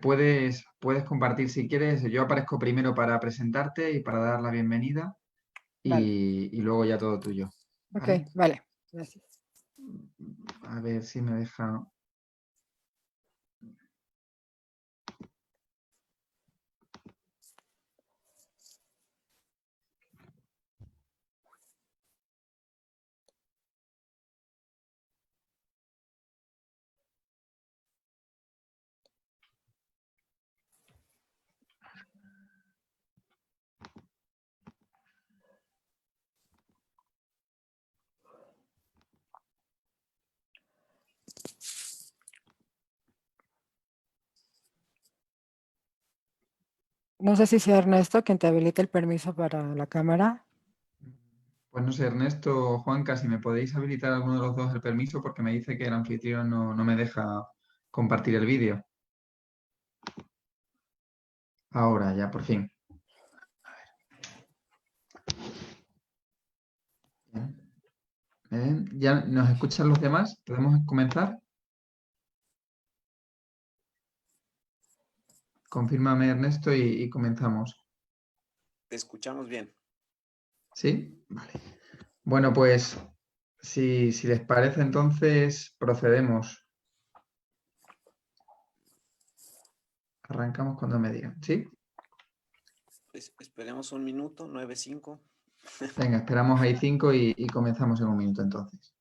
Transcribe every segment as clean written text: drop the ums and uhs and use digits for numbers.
puedes compartir si quieres. Yo aparezco primero para presentarte y para dar la bienvenida Vale. y luego ya todo tuyo. Ok, ¿Vale? vale. Gracias. A ver si me deja. No sé si sea Ernesto quien te habilite el permiso para la cámara. Pues no sé, Ernesto o Juanca, si me podéis habilitar alguno de los dos el permiso, porque me dice que el anfitrión no me deja compartir el vídeo. Ahora, ya, por fin. Bien. ¿Ya nos escuchan los demás? ¿Podemos comenzar? Confírmame, Ernesto, y comenzamos. Te escuchamos bien. ¿Sí? Vale. Bueno, pues si les parece, entonces procedemos. Arrancamos cuando me digan, ¿sí? Pues esperemos un minuto, 9:05. Venga, esperamos ahí 5 y comenzamos en un minuto entonces.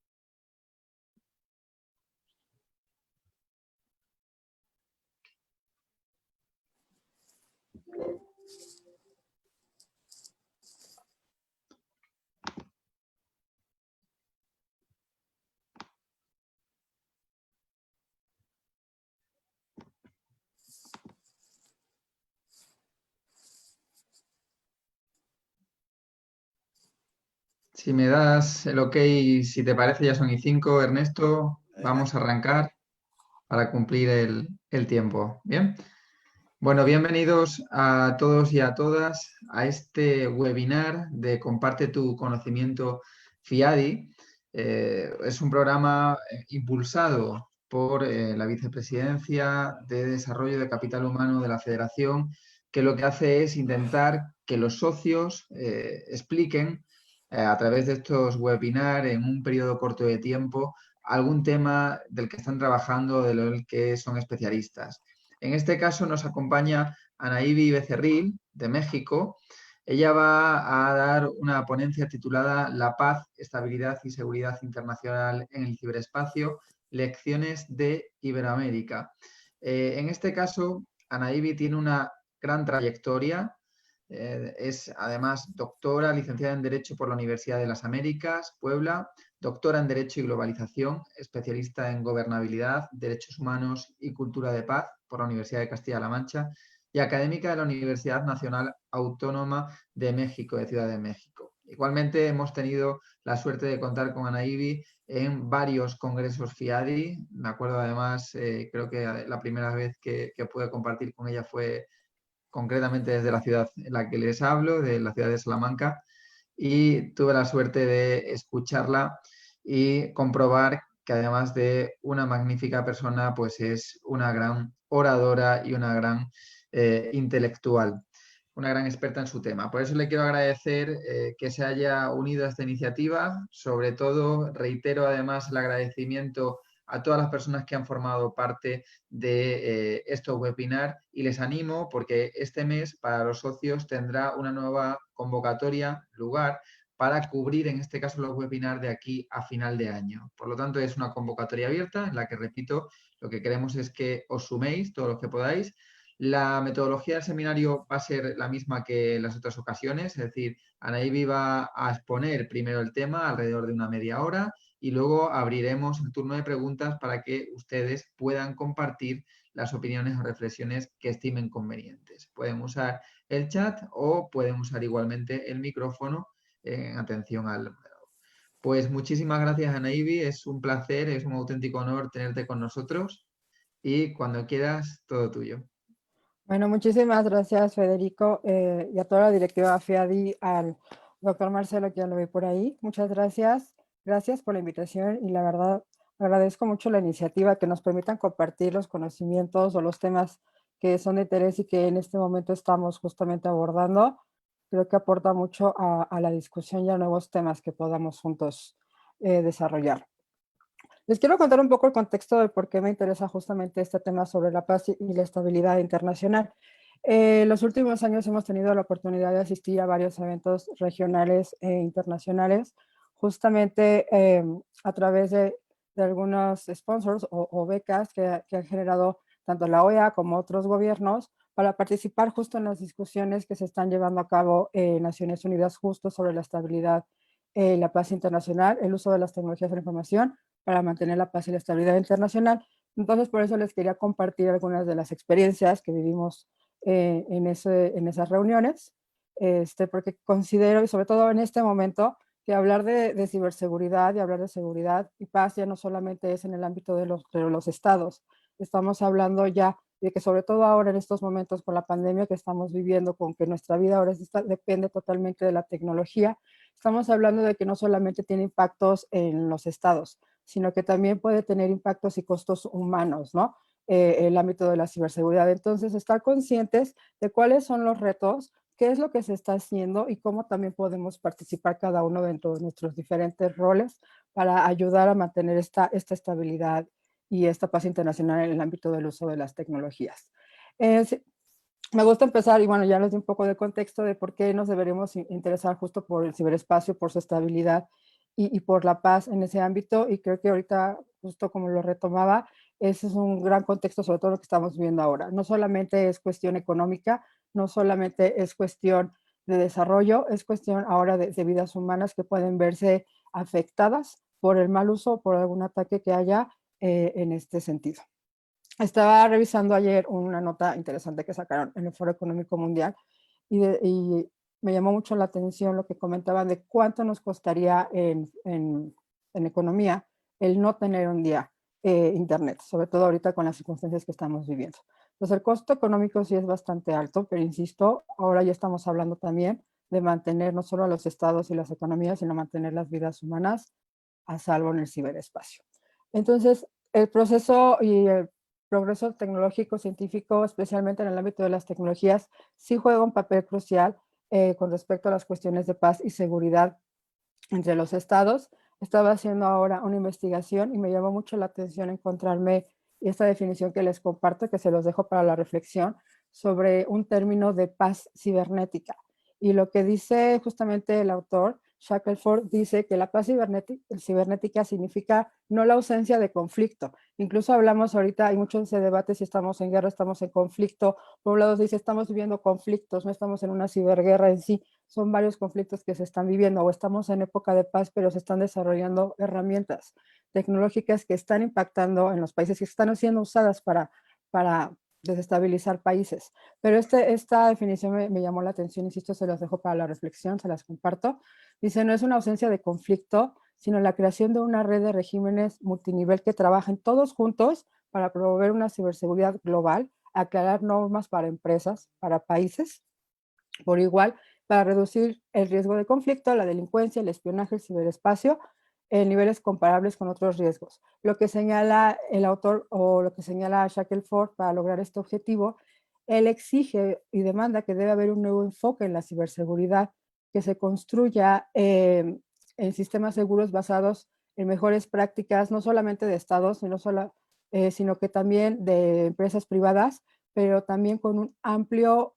Si me das el ok, si te parece, ya son y 5, Ernesto, vamos a arrancar para cumplir el tiempo. ¿Bien? Bueno, bienvenidos a todos y a todas a este webinar de Comparte tu conocimiento FIADI. Es un programa impulsado por la Vicepresidencia de Desarrollo de Capital Humano de la Federación, que lo que hace es intentar que los socios expliquen a través de estos webinars en un periodo corto de tiempo algún tema del que están trabajando, de lo que son especialistas. En este caso nos acompaña Anaíbi Becerril, de México. Ella va a dar una ponencia titulada La paz, estabilidad y seguridad internacional en el ciberespacio, lecciones de Iberoamérica. En este caso, Anaíbi tiene una gran trayectoria. Es además doctora, licenciada en Derecho por la Universidad de las Américas, Puebla, doctora en Derecho y Globalización, especialista en Gobernabilidad, Derechos Humanos y Cultura de Paz por la Universidad de Castilla-La Mancha y académica de la Universidad Nacional Autónoma de México, de Ciudad de México. Igualmente hemos tenido la suerte de contar con Anaíbi en varios congresos FIADI. Me acuerdo además, creo que la primera vez que pude compartir con ella fue concretamente desde la ciudad en la que les hablo, de la ciudad de Salamanca, y tuve la suerte de escucharla y comprobar que además de una magnífica persona, pues es una gran oradora y una gran intelectual, una gran experta en su tema. Por eso le quiero agradecer que se haya unido a esta iniciativa. Sobre todo, reitero además el agradecimiento a todas las personas que han formado parte de estos webinars y les animo porque este mes para los socios tendrá una nueva convocatoria, lugar, para cubrir en este caso los webinars de aquí a final de año. Por lo tanto, es una convocatoria abierta en la que, repito, lo que queremos es que os suméis todos los que podáis. La metodología del seminario va a ser la misma que en las otras ocasiones, es decir, Anaíbi va a exponer primero el tema alrededor de una media hora y luego abriremos el turno de preguntas para que ustedes puedan compartir las opiniones o reflexiones que estimen convenientes. Pueden usar el chat o pueden usar igualmente el micrófono en atención al moderador. Pues muchísimas gracias, Anaíbi. Es un placer, es un auténtico honor tenerte con nosotros y cuando quieras, todo tuyo. Bueno, muchísimas gracias, Federico, y a toda la directiva FIADI, al doctor Marcelo, que ya lo vi por ahí. Muchas gracias. Gracias por la invitación y la verdad, Agradezco mucho la iniciativa, que nos permitan compartir los conocimientos o los temas que son de interés y que en este momento estamos justamente abordando. Creo que aporta mucho a la discusión y a nuevos temas que podamos juntos desarrollar. Les quiero contar un poco el contexto de por qué me interesa justamente este tema sobre la paz y la estabilidad internacional. En los últimos años hemos tenido la oportunidad de asistir a varios eventos regionales e internacionales, justamente a través de algunos sponsors o becas que han generado tanto la OEA como otros gobiernos para participar justo en las discusiones que se están llevando a cabo en Naciones Unidas justo sobre la estabilidad y la paz internacional, el uso de las tecnologías de la información para mantener la paz y la estabilidad internacional. Entonces, por eso les quería compartir algunas de las experiencias que vivimos en esas reuniones, porque considero, y sobre todo en este momento, que hablar de ciberseguridad y hablar de seguridad y paz ya no solamente es en el ámbito de los estados. Estamos hablando ya de que sobre todo ahora en estos momentos con la pandemia que estamos viviendo, con que nuestra vida ahora depende totalmente de la tecnología, estamos hablando de que no solamente tiene impactos en los estados, sino que también puede tener impactos y costos humanos, ¿no? El ámbito de la ciberseguridad. Entonces, estar conscientes de cuáles son los retos, qué es lo que se está haciendo y cómo también podemos participar cada uno dentro de nuestros diferentes roles para ayudar a mantener esta estabilidad y esta paz internacional en el ámbito del uso de las tecnologías. Sí, me gusta empezar, y bueno, ya les di un poco de contexto de por qué nos deberíamos interesar justo por el ciberespacio, por su estabilidad y por la paz en ese ámbito, y creo que ahorita, justo como lo retomaba, ese es un gran contexto sobre todo lo que estamos viendo ahora. No solamente es cuestión económica, no solamente es cuestión de desarrollo, es cuestión ahora de vidas humanas que pueden verse afectadas por el mal uso o por algún ataque que haya en este sentido. Estaba revisando ayer una nota interesante que sacaron en el Foro Económico Mundial y me llamó mucho la atención lo que comentaban de cuánto nos costaría en economía el no tener un día internet, sobre todo ahorita con las circunstancias que estamos viviendo. Entonces el costo económico sí es bastante alto, pero insisto, ahora ya estamos hablando también de mantener no solo a los estados y las economías, sino mantener las vidas humanas a salvo en el ciberespacio. Entonces, el proceso y el progreso tecnológico, científico, especialmente en el ámbito de las tecnologías, sí juega un papel crucial con respecto a las cuestiones de paz y seguridad entre los estados. Estaba haciendo ahora una investigación y me llamó mucho la atención encontrarme esta definición que les comparto, que se los dejo para la reflexión, sobre un término de paz cibernética. Y lo que dice justamente el autor, Shackelford, dice que la paz cibernética significa no la ausencia de conflicto. Incluso hablamos ahorita, hay mucho ese debate si estamos en guerra, estamos en conflicto. Por un lado dice, estamos viviendo conflictos, no estamos en una ciberguerra en sí, son varios conflictos que se están viviendo o estamos en época de paz, pero se están desarrollando herramientas tecnológicas que están impactando en los países, que están siendo usadas para desestabilizar países. Pero esta definición me llamó la atención, insisto, se las dejo para la reflexión, se las comparto. Dice, no es una ausencia de conflicto, sino la creación de una red de regímenes multinivel que trabajen todos juntos para promover una ciberseguridad global, aclarar normas para empresas, para países, por igual, para reducir el riesgo de conflicto, la delincuencia, el espionaje, el ciberespacio, en niveles comparables con otros riesgos. Lo que señala el autor o lo que señala Shackelford para lograr este objetivo, él exige y demanda que debe haber un nuevo enfoque en la ciberseguridad, que se construya en sistemas seguros basados en mejores prácticas, no solamente de estados, sino que también de empresas privadas, pero también con un amplio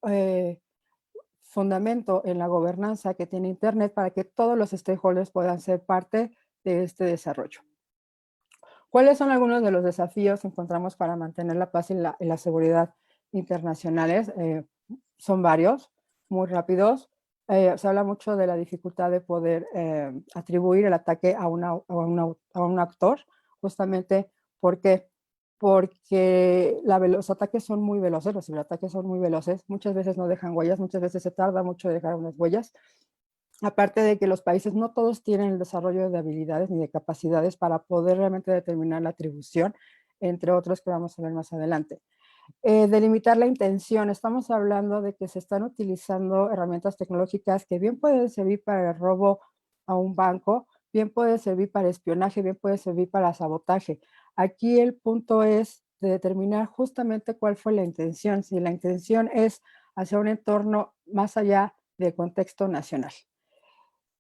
fundamento en la gobernanza que tiene Internet para que todos los stakeholders puedan ser parte de este desarrollo. ¿Cuáles son algunos de los desafíos que encontramos para mantener la paz y la seguridad internacionales? Son varios, muy rápidos. Se habla mucho de la dificultad de poder atribuir el ataque a un actor, justamente porque los ataques son muy veloces, los ciberataques son muy veloces, muchas veces no dejan huellas, muchas veces se tarda mucho dejar unas huellas. Aparte de que los países no todos tienen el desarrollo de habilidades ni de capacidades para poder realmente determinar la atribución, entre otros que vamos a ver más adelante. Delimitar la intención. Estamos hablando de que se están utilizando herramientas tecnológicas que bien pueden servir para el robo a un banco, bien puede servir para espionaje, bien puede servir para sabotaje. Aquí el punto es de determinar justamente cuál fue la intención, si la intención es hacia un entorno más allá del contexto nacional.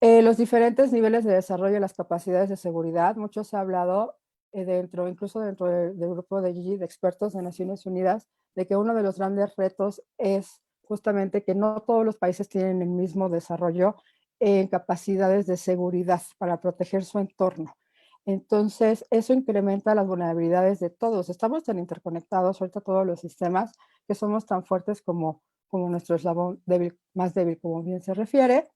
Los diferentes niveles de desarrollo y las capacidades de seguridad, mucho se ha hablado incluso dentro del grupo de expertos de Naciones Unidas, de que uno de los grandes retos es justamente que no todos los países tienen el mismo desarrollo en capacidades de seguridad para proteger su entorno. Entonces, eso incrementa las vulnerabilidades de todos. Estamos tan interconectados ahorita todos los sistemas que somos tan fuertes como nuestro eslabón débil, más débil, como bien se refiere.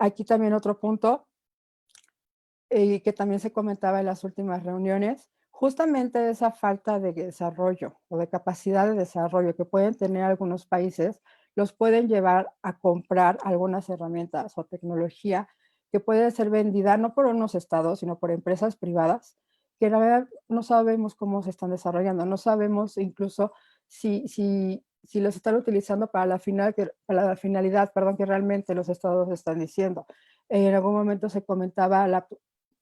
Aquí también otro punto, que también se comentaba en las últimas reuniones, justamente esa falta de desarrollo o de capacidad de desarrollo que pueden tener algunos países, los pueden llevar a comprar algunas herramientas o tecnología que puede ser vendida no por unos estados, sino por empresas privadas, que en realidad no sabemos cómo se están desarrollando, no sabemos incluso si los están utilizando para para la finalidad, perdón, que realmente los estados están diciendo. En algún momento se comentaba la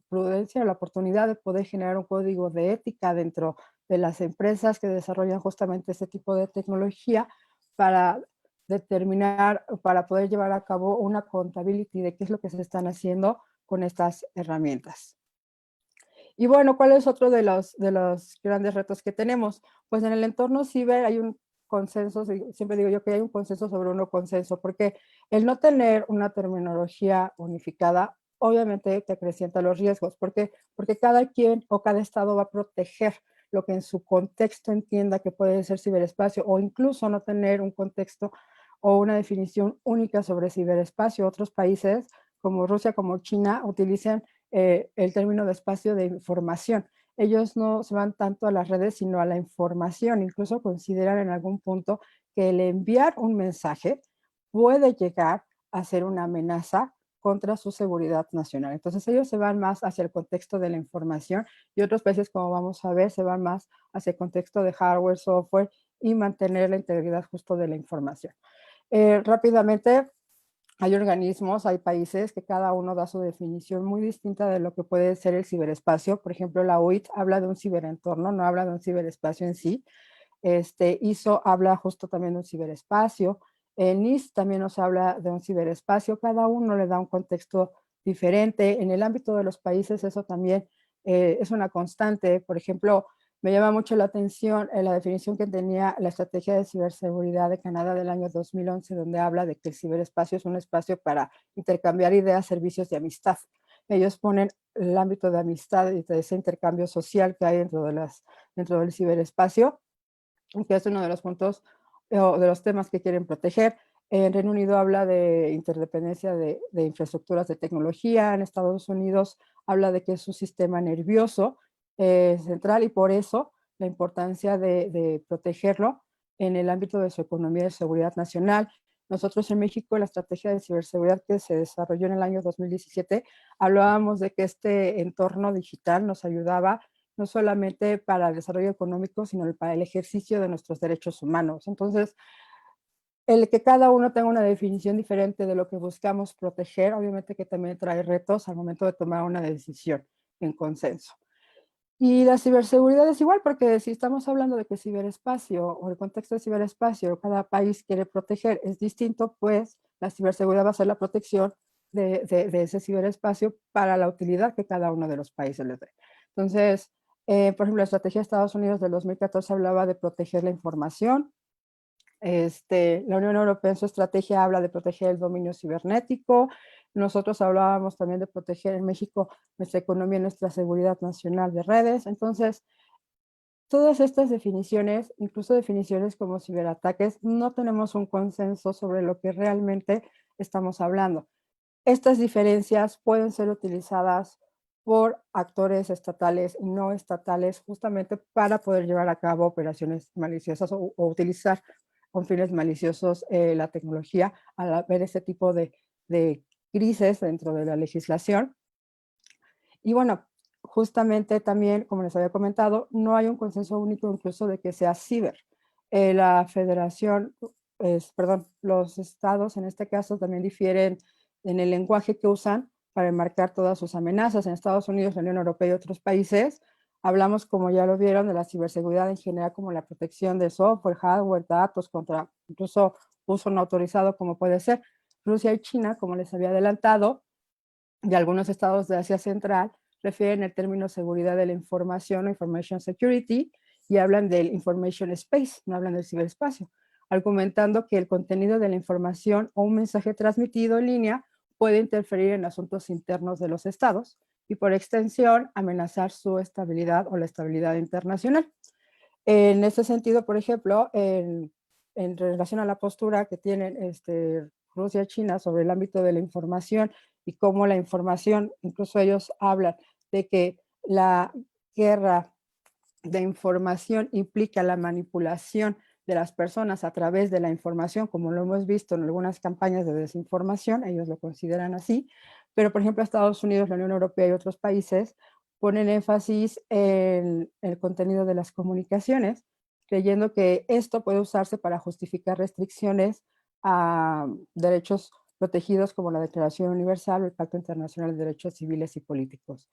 prudencia, la oportunidad de poder generar un código de ética dentro de las empresas que desarrollan justamente este tipo de tecnología para determinar, para poder llevar a cabo una accountability de qué es lo que se están haciendo con estas herramientas. Y bueno, ¿cuál es otro de los grandes retos que tenemos? Pues en el entorno ciber hay un consenso, siempre digo yo que hay un consenso sobre un no consenso, porque el no tener una terminología unificada, obviamente te acrecienta los riesgos. ¿Por qué? Porque cada quien o cada estado va a proteger lo que en su contexto entienda que puede ser ciberespacio, o incluso no tener un contexto o una definición única sobre ciberespacio. Otros países, como Rusia, como China, utilizan el término de espacio de información. Ellos no se van tanto a las redes, sino a la información. Incluso consideran en algún punto que el enviar un mensaje puede llegar a ser una amenaza contra su seguridad nacional. Entonces ellos se van más hacia el contexto de la información y otros países, como vamos a ver, se van más hacia el contexto de hardware, software y mantener la integridad justo de la información. Rápidamente, hay organismos, hay países que cada uno da su definición muy distinta de lo que puede ser el ciberespacio. Por ejemplo, la OIT habla de un ciberentorno, no habla de un ciberespacio en sí. ISO habla justo también de un ciberespacio. El NIST también nos habla de un ciberespacio. Cada uno le da un contexto diferente. En el ámbito de los países eso también es una constante. Por ejemplo, me llama mucho la atención la definición que tenía la Estrategia de Ciberseguridad de Canadá del año 2011, donde habla de que el ciberespacio es un espacio para intercambiar ideas, servicios y amistad. Ellos ponen el ámbito de amistad y de ese intercambio social que hay dentro del ciberespacio, que es uno de los puntos o de los temas que quieren proteger. En Reino Unido habla de interdependencia de infraestructuras de tecnología. En Estados Unidos habla de que es un sistema nervioso central y por eso la importancia de protegerlo en el ámbito de su economía de seguridad nacional. Nosotros en México, la estrategia de ciberseguridad que se desarrolló en el año 2017, hablábamos de que este entorno digital nos ayudaba no solamente para el desarrollo económico, sino para el ejercicio de nuestros derechos humanos. Entonces, el que cada uno tenga una definición diferente de lo que buscamos proteger, obviamente que también trae retos al momento de tomar una decisión en consenso. Y la ciberseguridad es igual, porque si estamos hablando de que ciberespacio o el contexto de ciberespacio, cada país quiere proteger, es distinto, pues la ciberseguridad va a ser la protección de ese ciberespacio para la utilidad que cada uno de los países les dé. Entonces, por ejemplo, la estrategia de Estados Unidos del 2014 hablaba de proteger la información. La Unión Europea en su estrategia habla de proteger el dominio cibernético. Nosotros hablábamos también de proteger en México nuestra economía y nuestra seguridad nacional de redes. Entonces, todas estas definiciones, incluso definiciones como ciberataques, no tenemos un consenso sobre lo que realmente estamos hablando. Estas diferencias pueden ser utilizadas por actores estatales y no estatales justamente para poder llevar a cabo operaciones maliciosas o utilizar con fines maliciosos la tecnología al ver ese tipo de crisis dentro de la legislación. Y bueno, justamente también, como les había comentado, no hay un consenso único incluso de que sea ciber. La federación, perdón, los estados en este caso también difieren en el lenguaje que usan para enmarcar todas sus amenazas. En Estados Unidos, la Unión Europea y otros países, hablamos, como ya lo vieron, de la ciberseguridad en general, como la protección de software, hardware, datos, contra incluso uso no autorizado, como puede ser. Rusia y China, como les había adelantado, y algunos estados de Asia Central, refieren el término seguridad de la información o information security y hablan del information space, no hablan del ciberespacio, argumentando que el contenido de la información o un mensaje transmitido en línea puede interferir en asuntos internos de los estados y por extensión amenazar su estabilidad o la estabilidad internacional. En ese sentido, por ejemplo, en relación a la postura que tienen Rusia y China sobre el ámbito de la información y cómo la información, incluso ellos hablan de que la guerra de información implica la manipulación de las personas a través de la información, como lo hemos visto en algunas campañas de desinformación, ellos lo consideran así, pero por ejemplo Estados Unidos, la Unión Europea y otros países ponen énfasis en el contenido de las comunicaciones, creyendo que esto puede usarse para justificar restricciones a derechos protegidos como la Declaración Universal o el Pacto Internacional de Derechos Civiles y Políticos.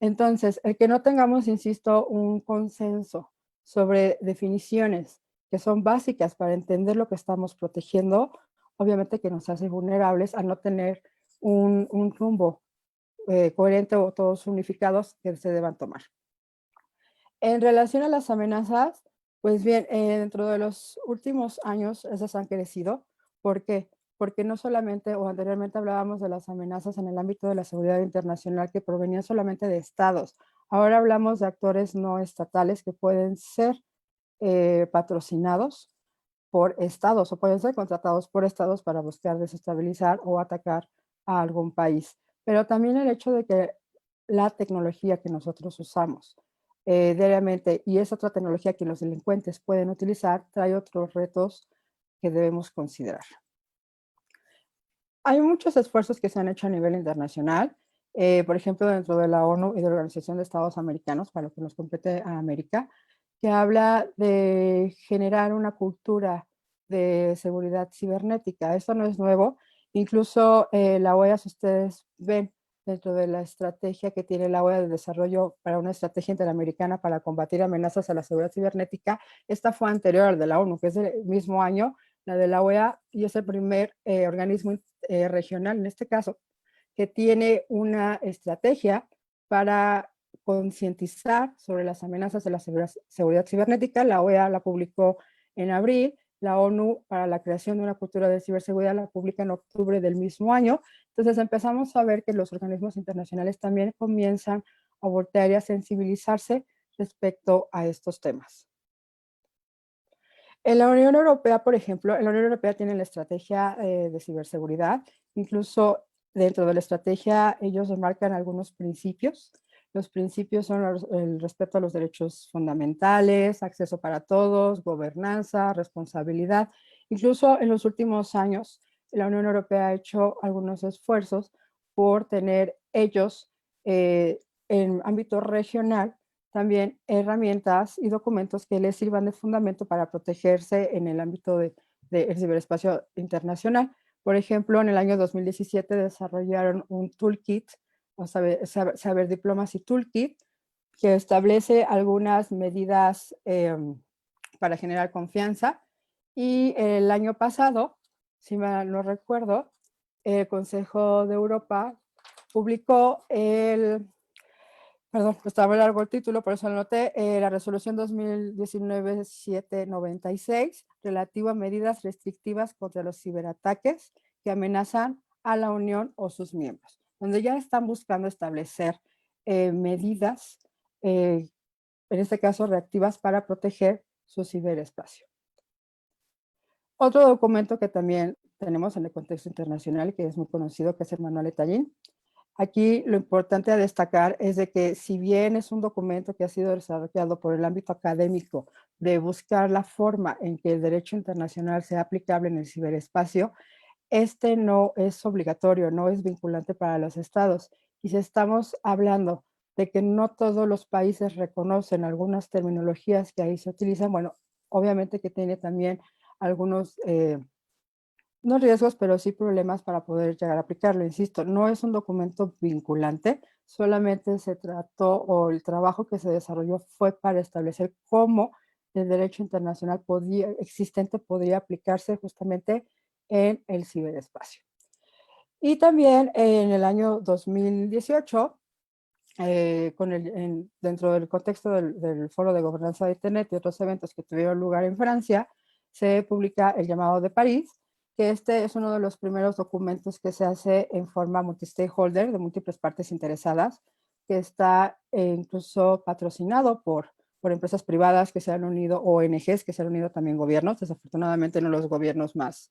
Entonces, el que no tengamos, insisto, un consenso sobre definiciones que son básicas para entender lo que estamos protegiendo, obviamente que nos hace vulnerables a no tener un rumbo coherente o todos unificados que se deban tomar. En relación a las amenazas, pues bien, dentro de los últimos años esas han crecido. ¿Por qué? Porque no solamente, o anteriormente hablábamos de las amenazas en el ámbito de la seguridad internacional que provenían solamente de estados. Ahora hablamos de actores no estatales que pueden ser patrocinados por estados o pueden ser contratados por estados para buscar desestabilizar o atacar a algún país. Pero también el hecho de que la tecnología que nosotros usamos diariamente y es otra tecnología que los delincuentes pueden utilizar, trae otros retos que debemos considerar. Hay muchos esfuerzos que se han hecho a nivel internacional, por ejemplo, dentro de la ONU y de la Organización de Estados Americanos, para lo que nos compete a América, que habla de generar una cultura de seguridad cibernética. Esto no es nuevo, incluso la OEA, si ustedes ven dentro de la estrategia que tiene la OEA de desarrollo para una estrategia interamericana para combatir amenazas a la seguridad cibernética, esta fue anterior al de la ONU, que es del mismo año, la de la OEA, y es el primer organismo regional, en este caso, que tiene una estrategia para concientizar sobre las amenazas de la seguridad cibernética. La OEA la publicó en abril, la ONU para la creación de una cultura de ciberseguridad la publica en octubre del mismo año. Entonces empezamos a ver que los organismos internacionales también comienzan a voltear y a sensibilizarse respecto a estos temas. En la Unión Europea, por ejemplo, en la Unión Europea tienen la estrategia de ciberseguridad. Incluso dentro de la estrategia ellos remarcan algunos principios. Los principios son el respeto a los derechos fundamentales, acceso para todos, gobernanza, responsabilidad. Incluso en los últimos años, la Unión Europea ha hecho algunos esfuerzos por tener ellos en ámbito regional también herramientas y documentos que les sirvan de fundamento para protegerse en el ámbito del ciberespacio internacional. Por ejemplo, en el año 2017 desarrollaron un toolkit, o saber Diplomacy Toolkit, que establece algunas medidas para generar confianza. Y el año pasado, si mal no recuerdo, el Consejo de Europa publicó perdón, estaba largo el título, por eso lo noté, la resolución 2019-796 relativa a medidas restrictivas contra los ciberataques que amenazan a la Unión o sus miembros, donde ya están buscando establecer medidas, en este caso reactivas, para proteger su ciberespacio. Otro documento que también tenemos en el contexto internacional, que es muy conocido, que es el Manual de Tallinn. Aquí lo importante a destacar es de que si bien es un documento que ha sido desarrollado por el ámbito académico de buscar la forma en que el derecho internacional sea aplicable en el ciberespacio, este no es obligatorio, no es vinculante para los estados. Y si estamos hablando de que no todos los países reconocen algunas terminologías que ahí se utilizan, bueno, obviamente que tiene también algunos no riesgos, pero sí problemas para poder llegar a aplicarlo. Insisto, no es un documento vinculante, solamente se trató o el trabajo que se desarrolló fue para establecer cómo el derecho internacional existente podría aplicarse justamente en el ciberespacio. Y también en el año 2018, dentro del contexto del Foro de Gobernanza de Internet y otros eventos que tuvieron lugar en Francia, se publica el llamado de París, que este es uno de los primeros documentos que se hace en forma multi-stakeholder, de múltiples partes interesadas, que está incluso patrocinado por empresas privadas que se han unido, ONGs que se han unido también gobiernos, desafortunadamente no los gobiernos más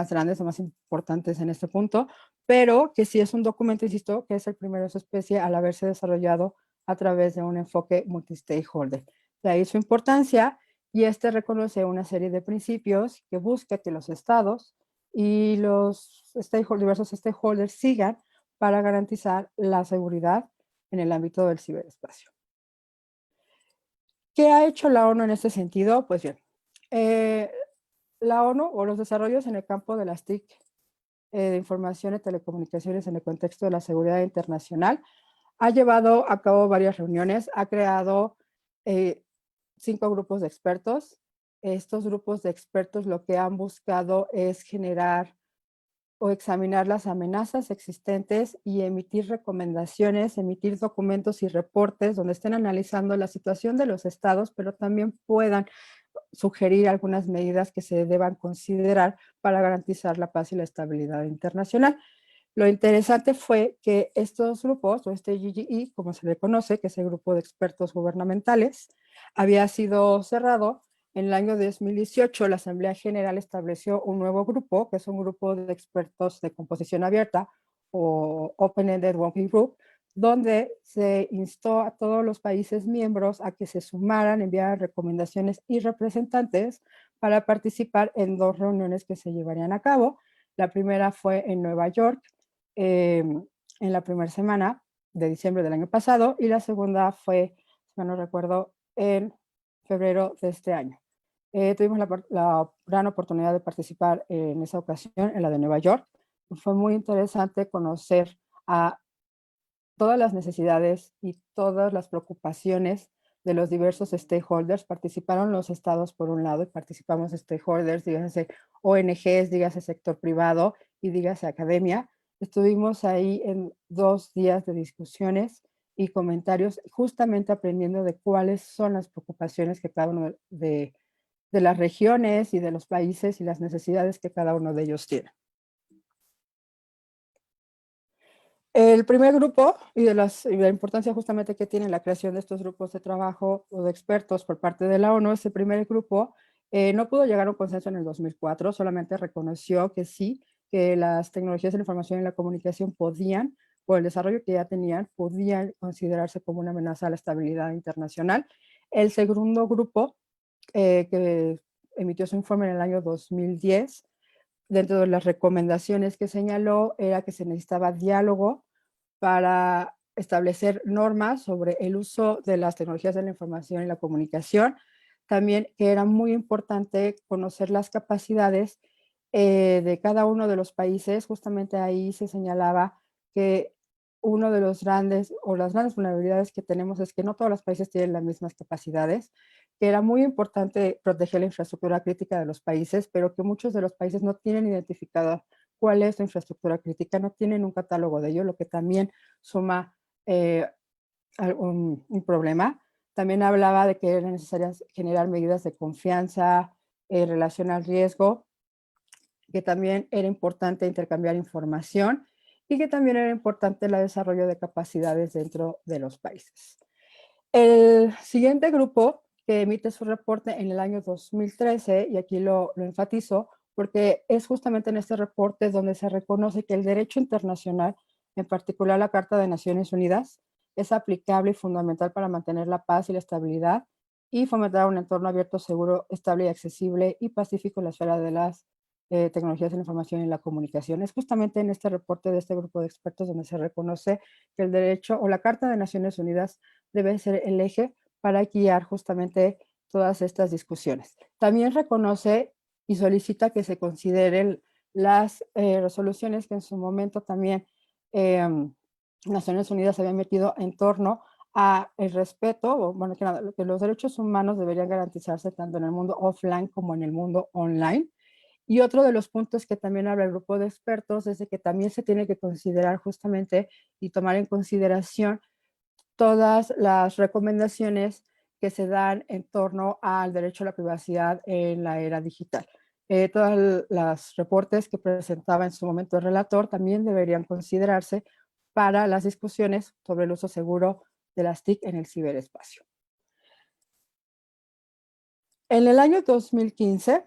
grandes o más importantes en este punto, pero que sí es un documento, insisto, que es el primero de su especie al haberse desarrollado a través de un enfoque multi-stakeholder. De ahí su importancia, y este reconoce una serie de principios que busca que los estados y los diversos stakeholders sigan para garantizar la seguridad en el ámbito del ciberespacio. ¿Qué ha hecho la ONU en este sentido? Pues bien, la ONU o los desarrollos en el campo de las TIC de información y telecomunicaciones en el contexto de la seguridad internacional ha llevado a cabo varias reuniones, ha creado 5 grupos de expertos. Estos grupos de expertos lo que han buscado es generar o examinar las amenazas existentes y emitir recomendaciones, emitir documentos y reportes donde estén analizando la situación de los estados, pero también puedan sugerir algunas medidas que se deban considerar para garantizar la paz y la estabilidad internacional. Lo interesante fue que estos grupos, o este GGE, como se le conoce, que es el grupo de expertos gubernamentales, había sido cerrado en el año 2018. La Asamblea General estableció un nuevo grupo, que es un grupo de expertos de composición abierta, o Open-Ended Working Group, donde se instó a todos los países miembros a que se sumaran, enviaran recomendaciones y representantes para participar en 2 reuniones que se llevarían a cabo. La primera fue en Nueva York, en la primera semana de diciembre del año pasado, y la segunda fue, si no recuerdo, en febrero de este año. Tuvimos la gran oportunidad de participar en esa ocasión, en la de Nueva York. Fue muy interesante conocer a todas las necesidades y todas las preocupaciones de los diversos stakeholders. Participaron los estados por un lado y participamos stakeholders, dígase ONGs, dígase sector privado y dígase academia. Estuvimos ahí en 2 días de discusiones y comentarios, justamente aprendiendo de cuáles son las preocupaciones que cada uno de las regiones y de los países y las necesidades que cada uno de ellos tiene. El primer grupo y de la importancia justamente que tiene la creación de estos grupos de trabajo o de expertos por parte de la ONU, ese primer grupo no pudo llegar a un consenso en el 2004, solamente reconoció que sí, que las tecnologías de la información y la comunicación podían, por el desarrollo que ya tenían, podían considerarse como una amenaza a la estabilidad internacional. El segundo grupo, que emitió su informe en el año 2010, dentro de las recomendaciones que señaló era que se necesitaba diálogo para establecer normas sobre el uso de las tecnologías de la información y la comunicación. También que era muy importante conocer las capacidades de cada uno de los países. Justamente ahí se señalaba que uno de los grandes o las grandes vulnerabilidades que tenemos es que no todos los países tienen las mismas capacidades, que era muy importante proteger la infraestructura crítica de los países, pero que muchos de los países no tienen identificada cuál es la infraestructura crítica, no tienen un catálogo de ello, lo que también suma un problema. También hablaba de que era necesario generar medidas de confianza en relación al riesgo, que también era importante intercambiar información y que también era importante el desarrollo de capacidades dentro de los países. El siguiente grupo que emite su reporte en el año 2013, y aquí lo enfatizo, porque es justamente en este reporte donde se reconoce que el derecho internacional, en particular la Carta de Naciones Unidas, es aplicable y fundamental para mantener la paz y la estabilidad y fomentar un entorno abierto, seguro, estable y accesible y pacífico en la esfera de las tecnologías de la información y la comunicación. Es justamente en este reporte de este grupo de expertos donde se reconoce que el derecho o la Carta de Naciones Unidas debe ser el eje para guiar justamente todas estas discusiones. También reconoce y solicita que se considere las resoluciones que en su momento también Naciones Unidas había metido en torno a el respeto, o bueno, que los derechos humanos deberían garantizarse tanto en el mundo offline como en el mundo online. Y otro de los puntos que también habla el grupo de expertos es de que también se tiene que considerar justamente y tomar en consideración todas las recomendaciones que se dan en torno al derecho a la privacidad en la era digital. Todos los reportes que presentaba en su momento el relator también deberían considerarse para las discusiones sobre el uso seguro de las TIC en el ciberespacio. En el año 2015,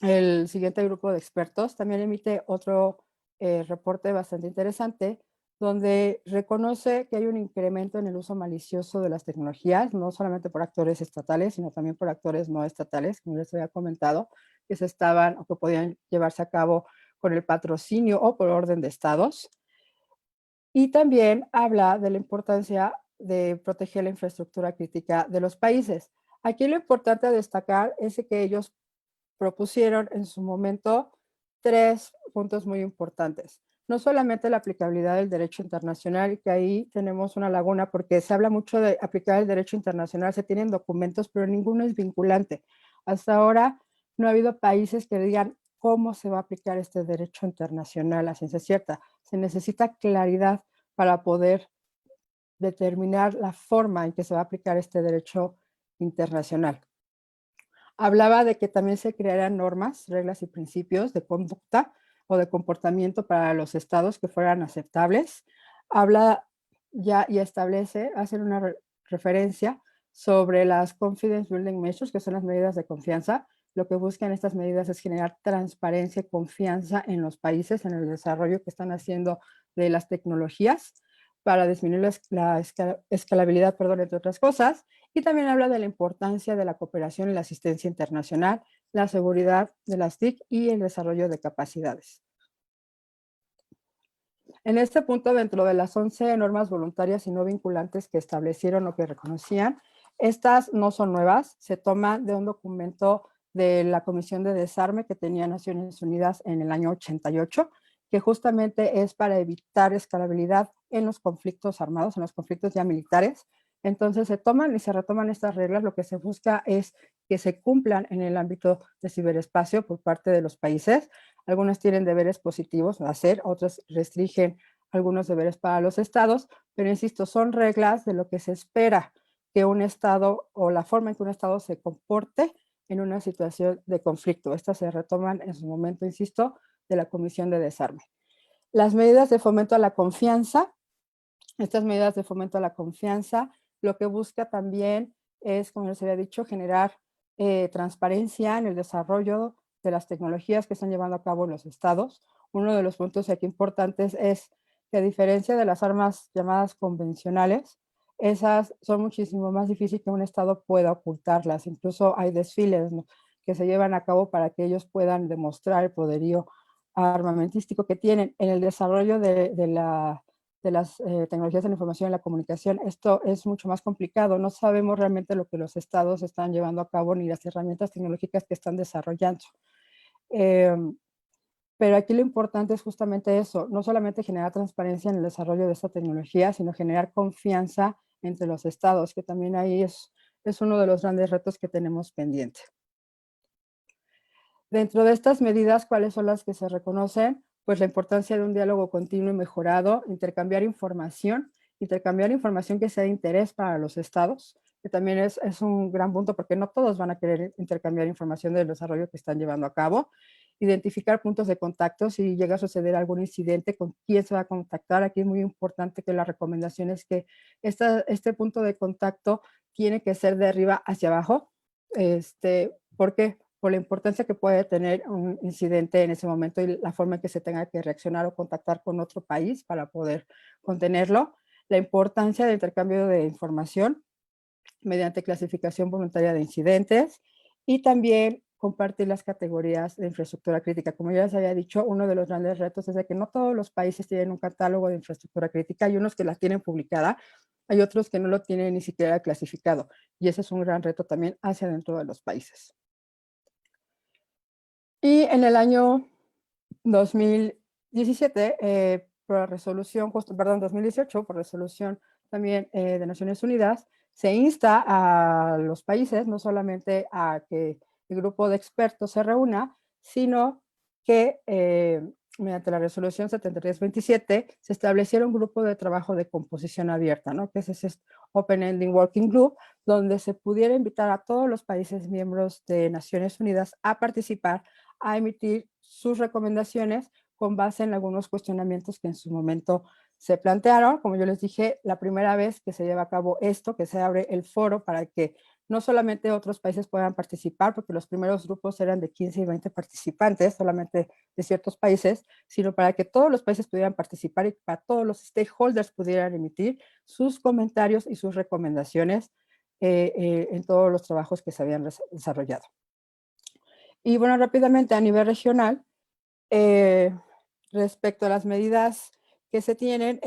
el siguiente grupo de expertos también emite otro reporte bastante interesante donde reconoce que hay un incremento en el uso malicioso de las tecnologías, no solamente por actores estatales, sino también por actores no estatales, como les había comentado, que se estaban o que podían llevarse a cabo con el patrocinio o por orden de estados. Y también habla de la importancia de proteger la infraestructura crítica de los países. Aquí lo importante a destacar es que ellos propusieron en su momento 3 puntos muy importantes. No solamente la aplicabilidad del derecho internacional, y que ahí tenemos una laguna porque se habla mucho de aplicar el derecho internacional, se tienen documentos, pero ninguno es vinculante. Hasta ahora no ha habido países que digan cómo se va a aplicar este derecho internacional a ciencia cierta. Se necesita claridad para poder determinar la forma en que se va a aplicar este derecho internacional. Hablaba de que también se crearan normas, reglas y principios de conducta o de comportamiento para los estados que fueran aceptables. Habla ya y establece, hacer una referencia sobre las confidence building measures, que son las medidas de confianza. Lo que buscan estas medidas es generar transparencia y confianza en los países, en el desarrollo que están haciendo de las tecnologías para disminuir la escalabilidad, entre otras cosas. Y también habla de la importancia de la cooperación y la asistencia internacional, la seguridad de las TIC y el desarrollo de capacidades. En este punto, dentro de las 11 normas voluntarias y no vinculantes que establecieron o que reconocían, estas no son nuevas, se toman de un documento de la Comisión de Desarme que tenía Naciones Unidas en el año 88, que justamente es para evitar escalabilidad en los conflictos armados, en los conflictos ya militares. Entonces se toman y se retoman estas reglas, lo que se busca es que se cumplan en el ámbito de ciberespacio por parte de los países. Algunas tienen deberes positivos a hacer, otras restringen algunos deberes para los estados, pero insisto, son reglas de lo que se espera que un estado o la forma en que un estado se comporte en una situación de conflicto. Estas se retoman en su momento, insisto, de la Comisión de Desarme. Las medidas de fomento a la confianza, estas medidas de fomento a la confianza, lo que busca también es, como les había dicho, generar transparencia en el desarrollo de las tecnologías que están llevando a cabo los estados. Uno de los puntos aquí importantes es que a diferencia de las armas llamadas convencionales, esas son muchísimo más difíciles que un estado pueda ocultarlas. Incluso hay desfiles, ¿no?, que se llevan a cabo para que ellos puedan demostrar el poderío armamentístico que tienen en el desarrollo de las tecnologías de la información y la comunicación. Esto es mucho más complicado. No sabemos realmente lo que los estados están llevando a cabo ni las herramientas tecnológicas que están desarrollando. Pero aquí lo importante es justamente eso, no solamente generar transparencia en el desarrollo de esta tecnología, sino generar confianza entre los estados, que también ahí es uno de los grandes retos que tenemos pendiente. Dentro de estas medidas, ¿cuáles son las que se reconocen? Pues la importancia de un diálogo continuo y mejorado, intercambiar información que sea de interés para los estados, que también es un gran punto porque no todos van a querer intercambiar información del desarrollo que están llevando a cabo. Identificar puntos de contacto, si llega a suceder algún incidente, con quién se va a contactar. Aquí es muy importante que la recomendación es que este punto de contacto tiene que ser de arriba hacia abajo. ¿Por qué? Por la importancia que puede tener un incidente en ese momento y la forma en que se tenga que reaccionar o contactar con otro país para poder contenerlo. La importancia del intercambio de información mediante clasificación voluntaria de incidentes y también compartir las categorías de infraestructura crítica. Como ya les había dicho, uno de los grandes retos es de que no todos los países tienen un catálogo de infraestructura crítica. Hay unos que la tienen publicada, hay otros que no lo tienen ni siquiera clasificado. Y ese es un gran reto también hacia dentro de los países. Y en el año 2017, por resolución, 2018, por resolución también de Naciones Unidas, se insta a los países no solamente a que el grupo de expertos se reúna, sino que mediante la resolución 7327 se estableciera un grupo de trabajo de composición abierta, ¿no? Que es ese Open Ending Working Group, donde se pudiera invitar a todos los países miembros de Naciones Unidas a participar, a emitir sus recomendaciones con base en algunos cuestionamientos que en su momento se plantearon. Como yo les dije, la primera vez que se lleva a cabo esto, que se abre el foro para que no solamente otros países puedan participar, porque los primeros grupos eran de 15 y 20 participantes, solamente de ciertos países, sino para que todos los países pudieran participar y para todos los stakeholders pudieran emitir sus comentarios y sus recomendaciones en todos los trabajos que se habían desarrollado. Y bueno, rápidamente a nivel regional, respecto a las medidas que se tienen,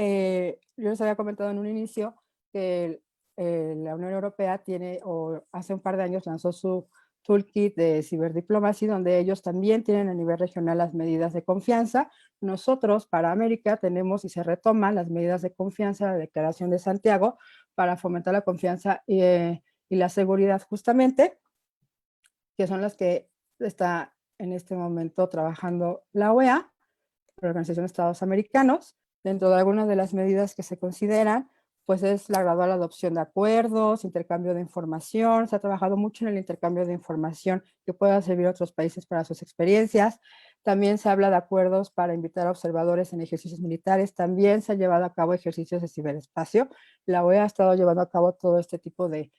yo les había comentado en un inicio que la Unión Europea tiene, o hace un par de años lanzó su toolkit de ciberdiplomacy, donde ellos también tienen a nivel regional las medidas de confianza. Nosotros, para América, tenemos y se retoman las medidas de confianza de la Declaración de Santiago para fomentar la confianza y la seguridad justamente, que son las que está en este momento trabajando la OEA, la Organización de Estados Americanos. Dentro de algunas de las medidas que se consideran, pues es la gradual adopción de acuerdos, intercambio de información. Se ha trabajado mucho en el intercambio de información que pueda servir a otros países para sus experiencias. También se habla de acuerdos para invitar a observadores en ejercicios militares. También se han llevado a cabo ejercicios de ciberespacio. La OEA ha estado llevando a cabo todo este tipo de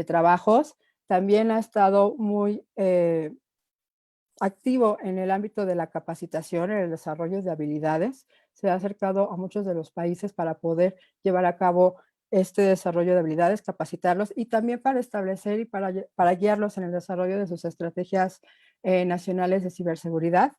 trabajos. También ha estado muy activo en el ámbito de la capacitación, en el desarrollo de habilidades. Se ha acercado a muchos de los países para poder llevar a cabo este desarrollo de habilidades, capacitarlos y también para establecer y para guiarlos en el desarrollo de sus estrategias nacionales de ciberseguridad.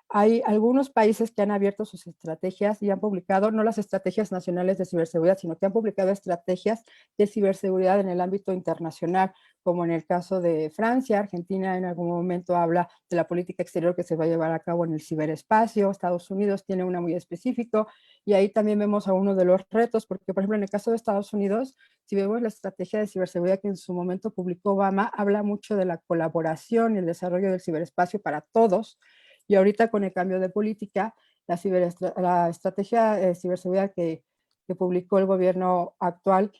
Hay algunos países que han abierto sus estrategias y han publicado, no las estrategias nacionales de ciberseguridad, sino que han publicado estrategias de ciberseguridad en el ámbito internacional, como en el caso de Francia. Argentina en algún momento habla de la política exterior que se va a llevar a cabo en el ciberespacio. Estados Unidos tiene una muy específica y ahí también vemos a uno de los retos, porque por ejemplo en el caso de Estados Unidos, si vemos la estrategia de ciberseguridad que en su momento publicó Obama, habla mucho de la colaboración y el desarrollo del ciberespacio para todos. Y ahorita con el cambio de política, la estrategia de ciberseguridad que publicó el gobierno actual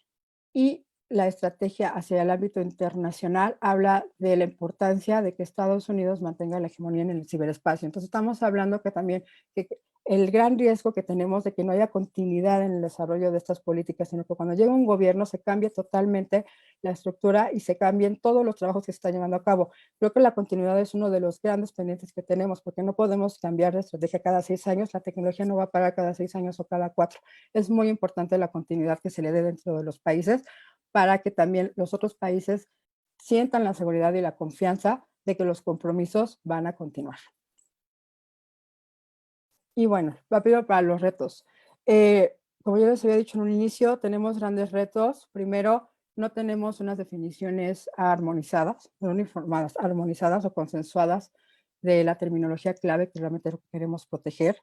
y la estrategia hacia el ámbito internacional habla de la importancia de que Estados Unidos mantenga la hegemonía en el ciberespacio. Entonces estamos hablando que también que el gran riesgo que tenemos de que no haya continuidad en el desarrollo de estas políticas, sino que cuando llega un gobierno se cambie totalmente la estructura y se cambien todos los trabajos que se están llevando a cabo. Creo que la continuidad es uno de los grandes pendientes que tenemos, porque no podemos cambiar de estrategia cada 6 años, la tecnología no va a parar cada 6 años o cada 4. Es muy importante la continuidad que se le dé dentro de los países para que también los otros países sientan la seguridad y la confianza de que los compromisos van a continuar. Y bueno, rápido para los retos. Como yo les había dicho en un inicio, tenemos grandes retos. Primero, no tenemos unas definiciones armonizadas, no uniformadas, armonizadas o consensuadas de la terminología clave que realmente queremos proteger.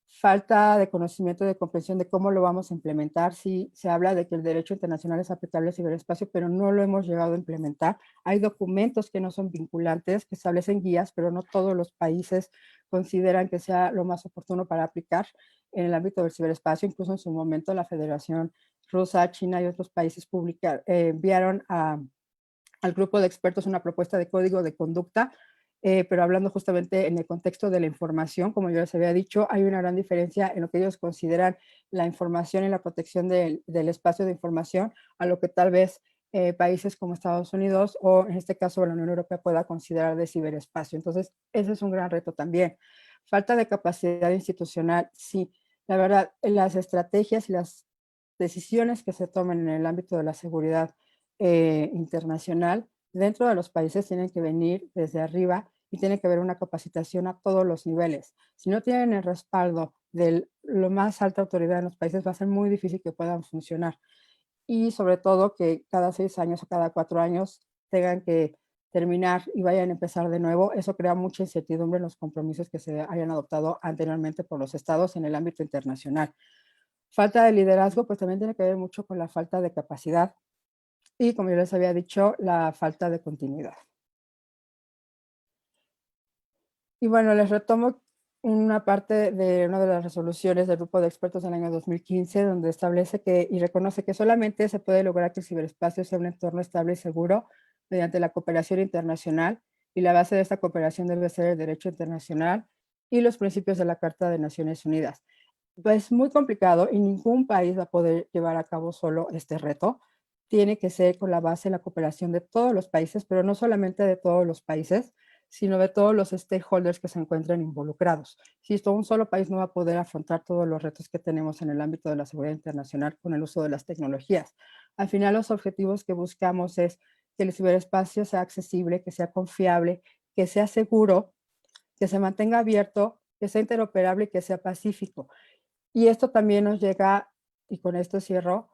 Falta de conocimiento, de comprensión de cómo lo vamos a implementar. Sí, se habla de que el derecho internacional es aplicable al ciberespacio, pero no lo hemos llegado a implementar. Hay documentos que no son vinculantes, que establecen guías, pero no todos los países consideran que sea lo más oportuno para aplicar en el ámbito del ciberespacio. Incluso en su momento la Federación Rusa, China y otros países enviaron al grupo de expertos una propuesta de código de conducta, pero hablando justamente en el contexto de la información, como yo les había dicho, hay una gran diferencia en lo que ellos consideran la información y la protección del espacio de información a lo que tal vez países como Estados Unidos o en este caso la Unión Europea pueda considerar de ciberespacio. Entonces, ese es un gran reto también. Falta de capacidad institucional, sí. La verdad, las estrategias y las decisiones que se tomen en el ámbito de la seguridad internacional dentro de los países tienen que venir desde arriba y tiene que haber una capacitación a todos los niveles. Si no tienen el respaldo de la más alta autoridad en los países, va a ser muy difícil que puedan funcionar. Y sobre todo que cada 6 años o cada 4 años tengan que terminar y vayan a empezar de nuevo, eso crea mucha incertidumbre en los compromisos que se hayan adoptado anteriormente por los estados en el ámbito internacional. Falta de liderazgo, pues también tiene que ver mucho con la falta de capacidad y, como yo les había dicho, la falta de continuidad. Y bueno, les retomo una parte de una de las resoluciones del grupo de expertos del año 2015, donde establece que y reconoce que solamente se puede lograr que el ciberespacio sea un entorno estable y seguro mediante la cooperación internacional, y la base de esta cooperación debe ser el derecho internacional y los principios de la Carta de Naciones Unidas. Pues es muy complicado y ningún país va a poder llevar a cabo solo este reto. Tiene que ser con la base de la cooperación de todos los países, pero no solamente de todos los países, sino de todos los stakeholders que se encuentran involucrados. Si esto, un solo país no va a poder afrontar todos los retos que tenemos en el ámbito de la seguridad internacional con el uso de las tecnologías. Al final, los objetivos que buscamos es que el ciberespacio sea accesible, que sea confiable, que sea seguro, que se mantenga abierto, que sea interoperable y que sea pacífico. Y esto también nos llega, y con esto cierro,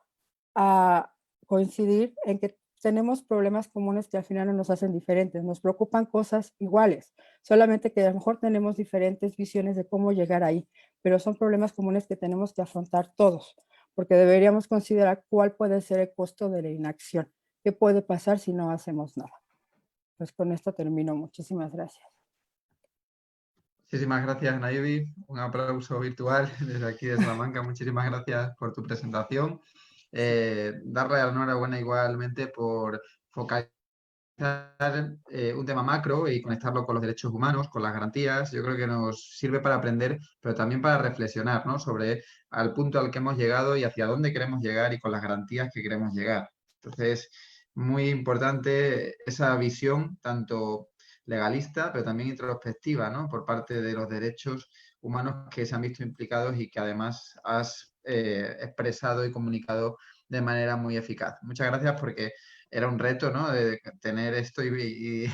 a coincidir en que tenemos problemas comunes que al final no nos hacen diferentes, nos preocupan cosas iguales, solamente que a lo mejor tenemos diferentes visiones de cómo llegar ahí, pero son problemas comunes que tenemos que afrontar todos, porque deberíamos considerar cuál puede ser el costo de la inacción, qué puede pasar si no hacemos nada. Pues con esto termino. Muchísimas gracias. Muchísimas gracias, Nayeli. Un aplauso virtual desde aquí de Salamanca. Muchísimas gracias por tu presentación. Darle la enhorabuena igualmente por focalizar un tema macro y conectarlo con los derechos humanos, con las garantías. Yo creo que nos sirve para aprender, pero también para reflexionar, ¿no?, sobre al punto al que hemos llegado y hacia dónde queremos llegar y con las garantías que queremos llegar. Entonces, muy importante esa visión, tanto legalista, pero también introspectiva, ¿no?, por parte de los derechos humanos que se han visto implicados y que además has expresado y comunicado de manera muy eficaz. Muchas gracias, porque era un reto, ¿no?, de tener esto y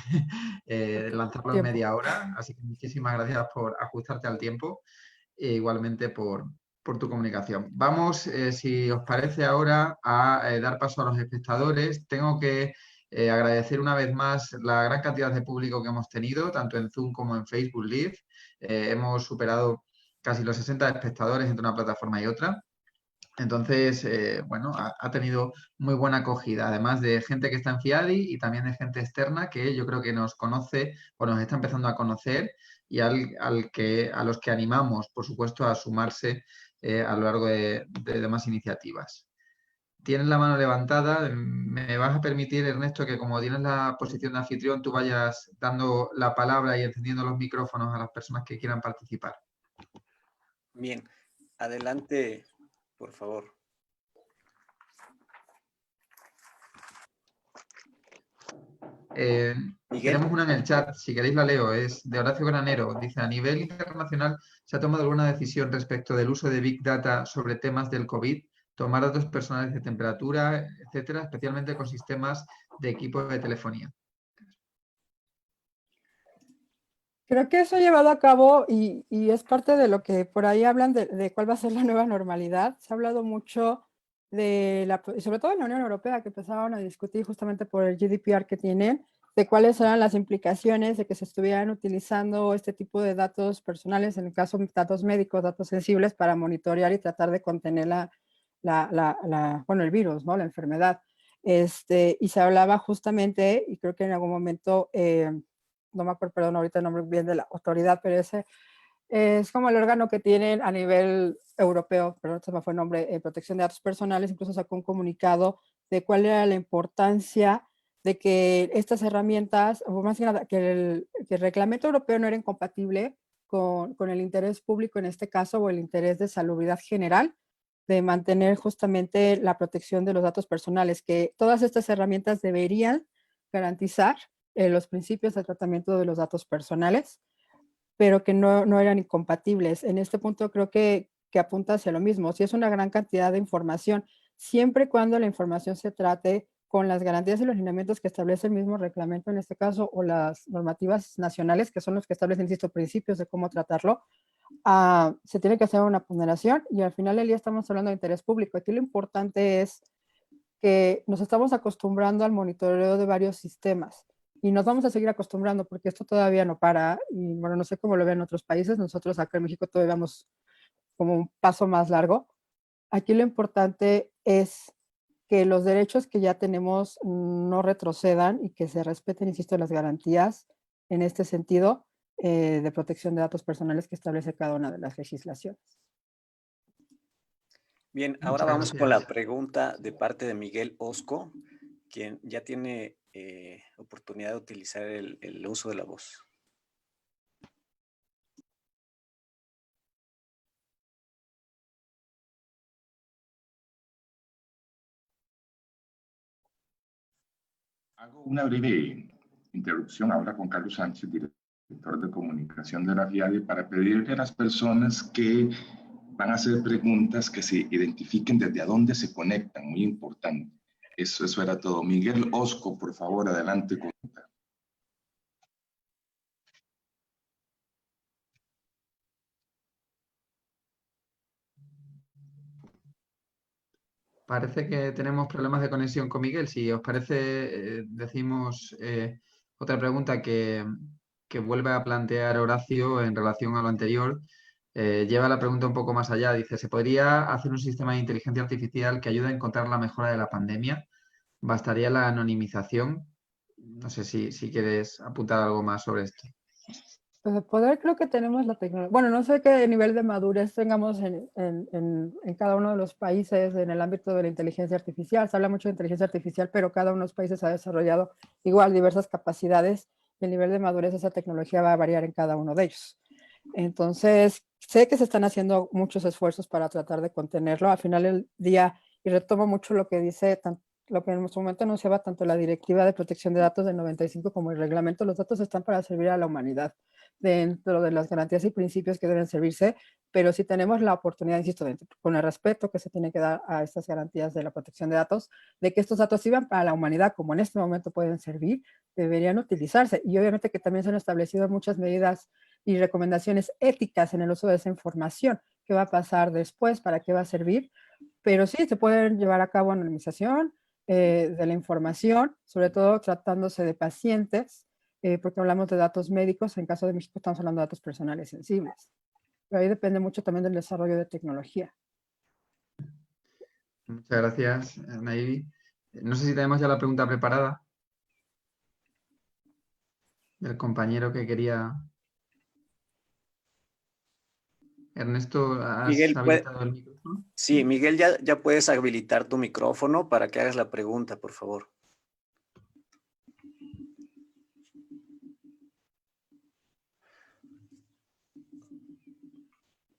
lanzarlo en media hora. Así que muchísimas gracias por ajustarte al tiempo e igualmente por tu comunicación. Vamos, si os parece ahora, a dar paso a los espectadores. Tengo que agradecer una vez más la gran cantidad de público que hemos tenido, tanto en Zoom como en Facebook Live. Hemos superado casi los 60 espectadores entre una plataforma y otra. Entonces, bueno, ha tenido muy buena acogida, además de gente que está en FIADI y también de gente externa que yo creo que nos conoce o nos está empezando a conocer y a los que animamos, por supuesto, a sumarse a lo largo de demás iniciativas. Tienes la mano levantada. ¿Me vas a permitir, Ernesto, que como tienes la posición de anfitrión, tú vayas dando la palabra y encendiendo los micrófonos a las personas que quieran participar? Bien, adelante, por favor. Miguel. Tenemos una en el chat, si queréis la leo, es de Horacio Granero. Dice: a nivel internacional, ¿se ha tomado alguna decisión respecto del uso de Big Data sobre temas del COVID? Tomar datos personales de temperatura, etcétera, especialmente con sistemas de equipos de telefonía. Creo que eso ha llevado a cabo y es parte de lo que por ahí hablan de cuál va a ser la nueva normalidad. Se ha hablado mucho sobre todo en la Unión Europea, que empezaron a discutir justamente por el GDPR que tienen, de cuáles eran las implicaciones de que se estuvieran utilizando este tipo de datos personales, en el caso de datos médicos, datos sensibles, para monitorear y tratar de contener el virus, ¿no?, la enfermedad. Y se hablaba justamente, y creo que en algún momento, no me acuerdo, perdón, ahorita el nombre bien de la autoridad, pero ese es como el órgano que tienen a nivel europeo, perdón, se me fue el nombre, protección de datos personales, incluso sacó un comunicado de cuál era la importancia de que estas herramientas, o más que nada, que el reglamento europeo no era incompatible con el interés público en este caso, o el interés de salubridad general, de mantener justamente la protección de los datos personales, que todas estas herramientas deberían garantizar los principios de tratamiento de los datos personales, pero que no eran incompatibles. En este punto creo que apunta hacia lo mismo. Si es una gran cantidad de información, siempre y cuando la información se trate con las garantías y los lineamientos que establece el mismo reglamento en este caso, o las normativas nacionales, que son los que establecen, insisto, principios de cómo tratarlo, se tiene que hacer una ponderación, y al final del día estamos hablando de interés público. Aquí lo importante es que nos estamos acostumbrando al monitoreo de varios sistemas, Y nos vamos a seguir acostumbrando porque esto todavía no para. Y bueno, no sé cómo lo ven en otros países. Nosotros acá en México todavía vamos como un paso más largo. Aquí lo importante es que los derechos que ya tenemos no retrocedan y que se respeten, insisto, las garantías en este sentido de protección de datos personales que establece cada una de las legislaciones. Bien, ahora Muchas vamos con la gracias. pregunta de parte de Miguel Osco, quien ya tiene oportunidad de utilizar el uso de la voz. Hago una breve interrupción ahora con Carlos Sánchez, director de comunicación de la FIADE, para pedirle a las personas que van a hacer preguntas que se identifiquen desde a dónde se conectan, muy importante. Eso era todo. Miguel Osco, por favor, adelante con Parece que tenemos problemas de conexión con Miguel. Si os parece, decimos otra pregunta que vuelve a plantear Horacio en relación a lo anterior. Lleva la pregunta un poco más allá. Dice, ¿se podría hacer un sistema de inteligencia artificial que ayude a encontrar la mejora de la pandemia? ¿Bastaría la anonimización? No sé si quieres apuntar algo más sobre esto. Pues de poder creo que tenemos la tecnología. Bueno, no sé qué nivel de madurez tengamos en cada uno de los países en el ámbito de la inteligencia artificial. Se habla mucho de inteligencia artificial, pero cada uno de los países ha desarrollado igual diversas capacidades y el nivel de madurez de esa tecnología va a variar en cada uno de ellos. Entonces, sé que se están haciendo muchos esfuerzos para tratar de contenerlo. Al final del día, y retomo mucho lo que dice, lo que en su momento anunciaba tanto la Directiva de Protección de Datos del 95 como el reglamento, los datos están para servir a la humanidad dentro de las garantías y principios que deben servirse, pero si tenemos la oportunidad, insisto, con el respeto que se tiene que dar a estas garantías de la protección de datos, de que estos datos sirvan para la humanidad como en este momento pueden servir, deberían utilizarse. Y obviamente que también se han establecido muchas medidas y recomendaciones éticas en el uso de esa información. ¿Qué va a pasar después? ¿Para qué va a servir? Pero sí, se puede llevar a cabo anonimización de la información, sobre todo tratándose de pacientes, porque hablamos de datos médicos, en caso de México estamos hablando de datos personales sensibles. Pero ahí depende mucho también del desarrollo de tecnología. Muchas gracias, Naivi. No sé si tenemos ya la pregunta preparada del compañero que quería. Ernesto, ¿has Miguel, habilitado el micrófono? sí, Miguel, ya puedes habilitar tu micrófono para que hagas la pregunta, por favor.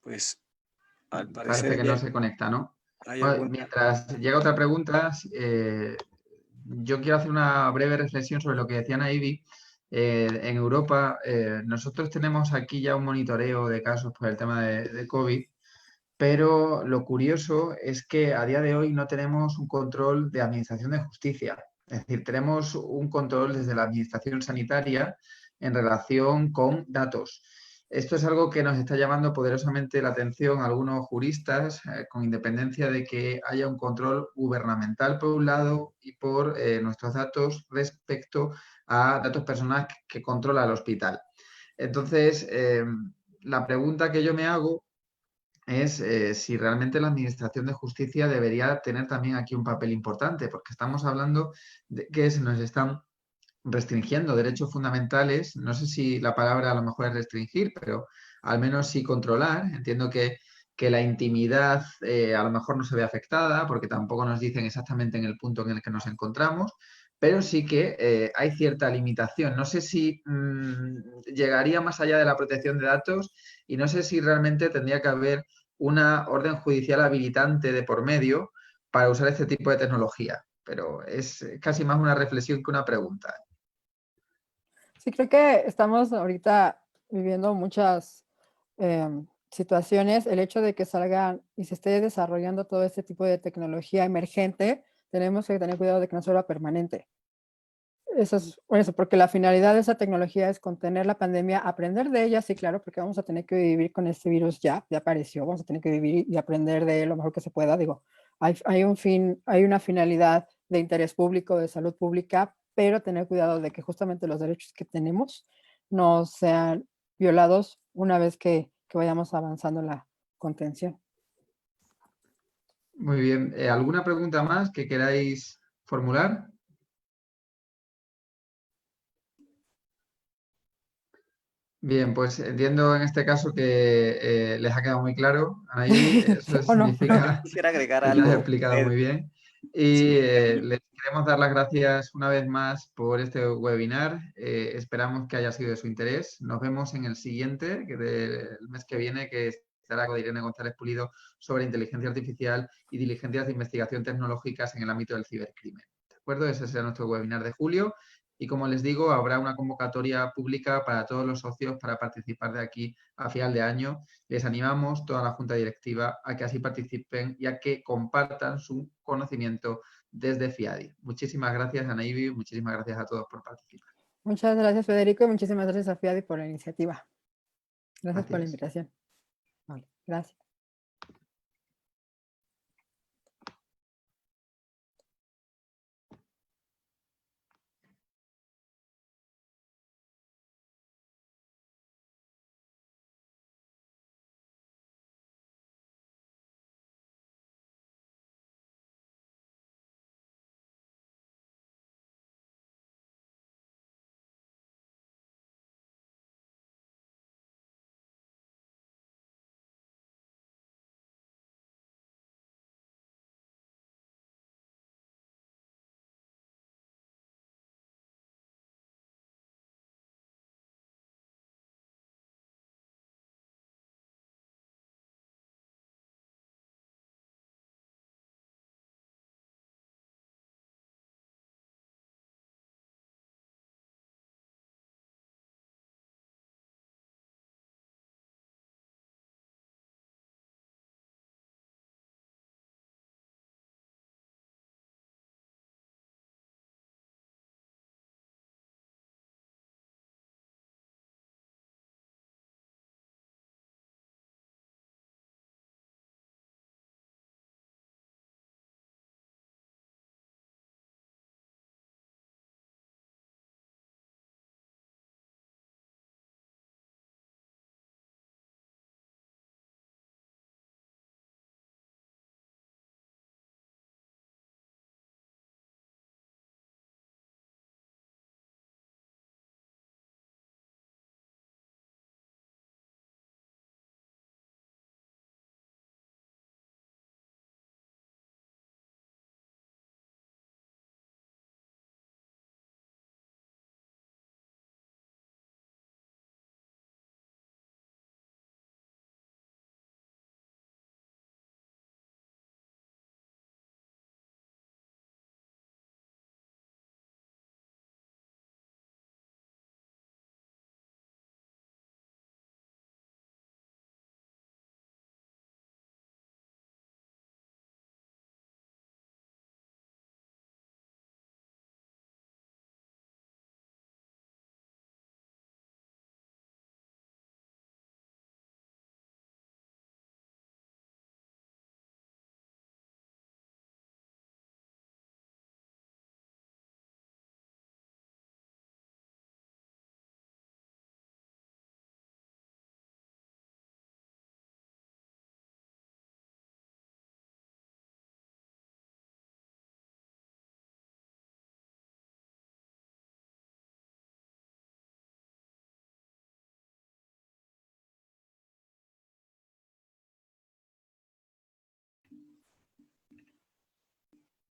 Pues al Parece parecer que ya no se conecta, ¿no? hay Bueno, alguna... mientras llega otra pregunta, yo quiero hacer una breve reflexión sobre lo que decía Naivi. En Europa, nosotros tenemos aquí ya un monitoreo de casos por el tema de COVID, pero lo curioso es que a día de hoy no tenemos un control de administración de justicia. Es decir, tenemos un control desde la administración sanitaria en relación con datos. Esto es algo que nos está llamando poderosamente la atención a algunos juristas, con independencia de que haya un control gubernamental por un lado y por nuestros datos respecto a datos personales que controla el hospital. Entonces, la pregunta que yo me hago es si realmente la Administración de Justicia debería tener también aquí un papel importante, porque estamos hablando de que se nos están restringiendo derechos fundamentales. No sé si la palabra a lo mejor es restringir, pero al menos sí controlar. Entiendo que la intimidad a lo mejor no se ve afectada, porque tampoco nos dicen exactamente en el punto en el que nos encontramos, pero sí que hay cierta limitación. No sé si llegaría más allá de la protección de datos y no sé si realmente tendría que haber una orden judicial habilitante de por medio para usar este tipo de tecnología. Pero es casi más una reflexión que una pregunta. Sí, creo que estamos ahorita viviendo muchas situaciones. El hecho de que salgan y se esté desarrollando todo este tipo de tecnología emergente, tenemos que tener cuidado de que no sea permanente. Eso es por eso, porque la finalidad de esa tecnología es contener la pandemia, aprender de ella, sí, claro, porque vamos a tener que vivir con este virus ya apareció, vamos a tener que vivir y aprender de él lo mejor que se pueda. Digo, hay un fin, hay una finalidad de interés público, de salud pública, pero tener cuidado de que justamente los derechos que tenemos no sean violados una vez que vayamos avanzando en la contención. Muy bien. ¿Alguna pregunta más que queráis formular? Bien, pues entiendo en este caso que les ha quedado muy claro, Anaí, eso ¿O no? significa Quisiera agregar que te has algo. explicado muy bien. Sí, Y les queremos dar las gracias una vez más por este webinar. Esperamos que haya sido de su interés. Nos vemos en el siguiente, que del mes que viene, que estará con Irene González Pulido sobre inteligencia artificial y diligencias de investigación tecnológicas en el ámbito del cibercrimen. ¿De acuerdo? Ese será nuestro webinar de julio. Y como les digo, habrá una convocatoria pública para todos los socios para participar de aquí a final de año. Les animamos, toda la Junta Directiva, a que así participen y a que compartan su conocimiento desde FIADI. Muchísimas gracias, Anaibi, muchísimas gracias a todos por participar. Muchas gracias, Federico, y muchísimas gracias a FIADI por la iniciativa. Gracias por la Gracias. invitación. Vale, gracias.